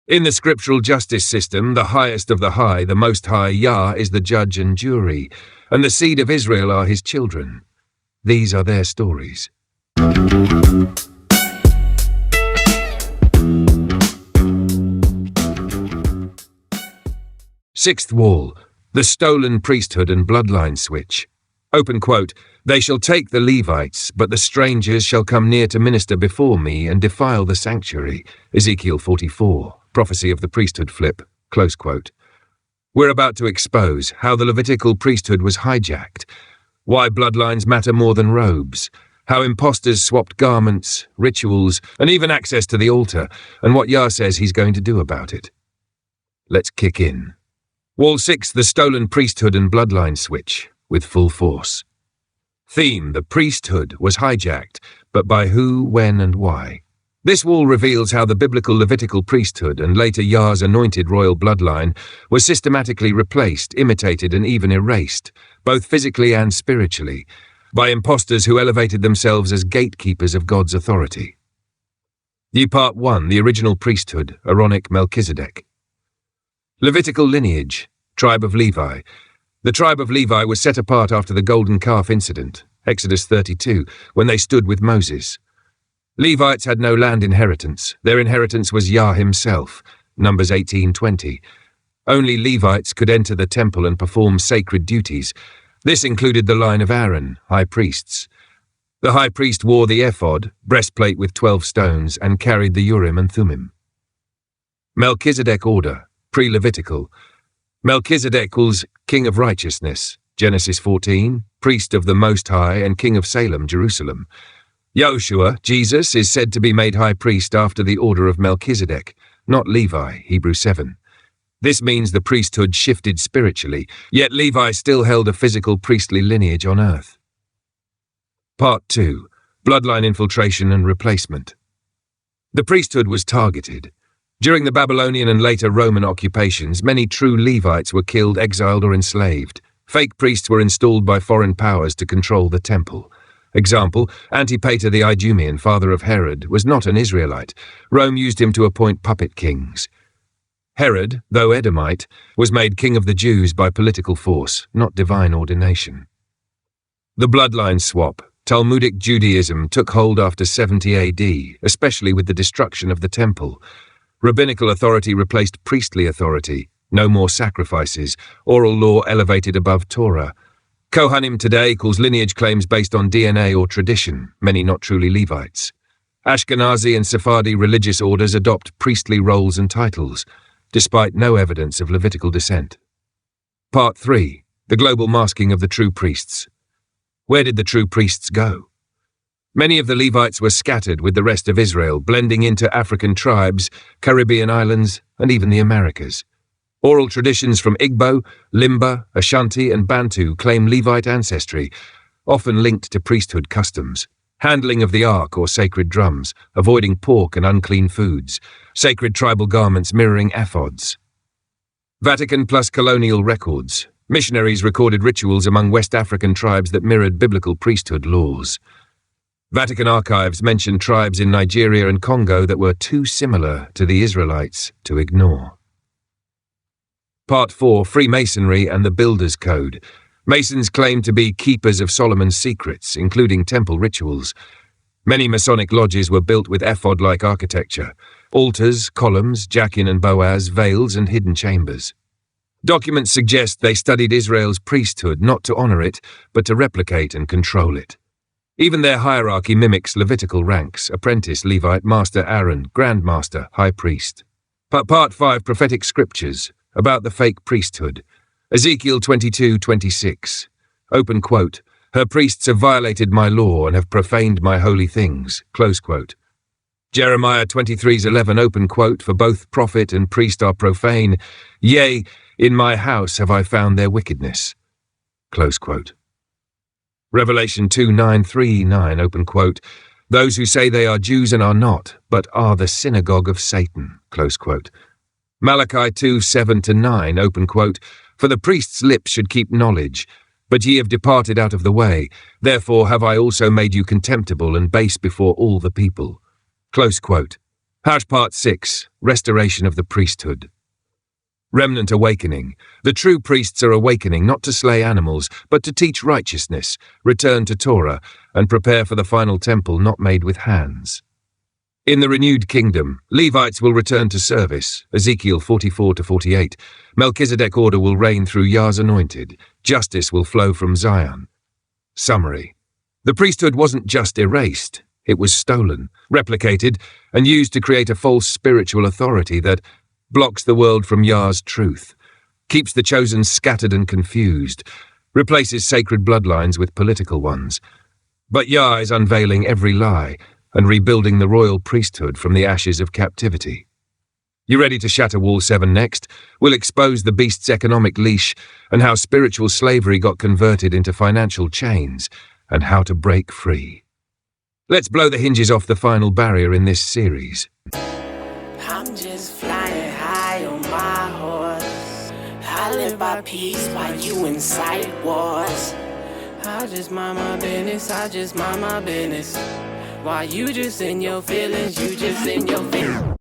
In the scriptural justice system, the highest of the high, the Most High, Yah, is the judge and jury, and the seed of Israel are his children. These are their stories. Sixth wall, the stolen priesthood and bloodline switch. Open quote, "They shall take the Levites, but the strangers shall come near to minister before me and defile the sanctuary." Ezekiel 44, prophecy of the priesthood flip. Close quote. We're about to expose how the Levitical priesthood was hijacked, why bloodlines matter more than robes, how imposters swapped garments, rituals, and even access to the altar, and what Yah says he's going to do about it. Let's kick in. Wall 6, the stolen priesthood and bloodline switch, with full force. Theme, the priesthood was hijacked, but by who, when, and why? This wall reveals how the biblical Levitical priesthood and later Yah's anointed royal bloodline was systematically replaced, imitated, and even erased, both physically and spiritually, by impostors who elevated themselves as gatekeepers of God's authority. Part 1, the original priesthood, Aaronic Melchizedek. Levitical lineage, tribe of Levi. The tribe of Levi was set apart after the golden calf incident, Exodus 32, when they stood with Moses. Levites had no land inheritance. Their inheritance was Yah himself, Numbers 18:20. Only Levites could enter the temple and perform sacred duties. This included the line of Aaron, high priests. The high priest wore the ephod, breastplate with 12 stones, and carried the Urim and Thummim. Melchizedek order, pre-Levitical. Melchizedek equals king of righteousness, Genesis 14, priest of the Most High and king of Salem, Jerusalem. Yahushua, Jesus, is said to be made high priest after the order of Melchizedek, not Levi, Hebrews 7. This means the priesthood shifted spiritually, yet Levi still held a physical priestly lineage on earth. Part 2. Bloodline infiltration and replacement. The priesthood was targeted. During the Babylonian and later Roman occupations, many true Levites were killed, exiled, or enslaved. Fake priests were installed by foreign powers to control the temple. Example, Antipater the Idumean, father of Herod, was not an Israelite. Rome used him to appoint puppet kings. Herod, though Edomite, was made king of the Jews by political force, not divine ordination. The bloodline swap, Talmudic Judaism, took hold after 70 AD, especially with the destruction of the temple. Rabbinical authority replaced priestly authority, no more sacrifices, oral law elevated above Torah. Kohanim today calls lineage claims based on DNA or tradition, many not truly Levites. Ashkenazi and Sephardi religious orders adopt priestly roles and titles, despite no evidence of Levitical descent. Part 3. The global masking of the true priests. Where did the true priests go? Many of the Levites were scattered with the rest of Israel, blending into African tribes, Caribbean islands, and even the Americas. Oral traditions from Igbo, Limba, Ashanti, and Bantu claim Levite ancestry, often linked to priesthood customs. Handling of the ark or sacred drums, avoiding pork and unclean foods, sacred tribal garments mirroring ephods. Vatican plus colonial records. Missionaries recorded rituals among West African tribes that mirrored biblical priesthood laws. Vatican archives mention tribes in Nigeria and Congo that were too similar to the Israelites to ignore. Part 4. Freemasonry and the Builder's Code. Masons claim to be keepers of Solomon's secrets, including temple rituals. Many Masonic lodges were built with ephod-like architecture, altars, columns, Jachin and Boaz, veils, and hidden chambers. Documents suggest they studied Israel's priesthood not to honor it, but to replicate and control it. Even their hierarchy mimics Levitical ranks: apprentice, Levite, master, Aaron, grand master, high priest. Part 5. Prophetic scriptures. About the fake priesthood. Ezekiel 22:26. Open quote, "Her priests have violated my law and have profaned my holy things." Close quote. Jeremiah 23:11. Open quote, "For both prophet and priest are profane. Yea, in my house have I found their wickedness." Close quote. Revelation 2:9-3-9. Open quote, "Those who say they are Jews and are not, but are the synagogue of Satan." Close quote. Malachi 2:7-9, open quote, "For the priest's lips should keep knowledge, but ye have departed out of the way. Therefore have I also made you contemptible and base before all the people." Close quote. Part 6, Restoration of the Priesthood. Remnant Awakening. The true priests are awakening not to slay animals, but to teach righteousness, return to Torah, and prepare for the final temple not made with hands. In the renewed kingdom, Levites will return to service, Ezekiel 44-48. Melchizedek order will reign through Yah's anointed. Justice will flow from Zion. Summary. The priesthood wasn't just erased. It was stolen, replicated, and used to create a false spiritual authority that blocks the world from Yah's truth, keeps the chosen scattered and confused, replaces sacred bloodlines with political ones. But Yah is unveiling every lie and rebuilding the royal priesthood from the ashes of captivity. You ready to shatter Wall 7 next? We'll expose the beast's economic leash and how spiritual slavery got converted into financial chains and how to break free. Let's blow the hinges off the final barrier in this series. I'm just flying high on my horse. I live by peace while you incite wars. I just mind my business, I just mind my business. While you just in your feelings, you just in your feelings.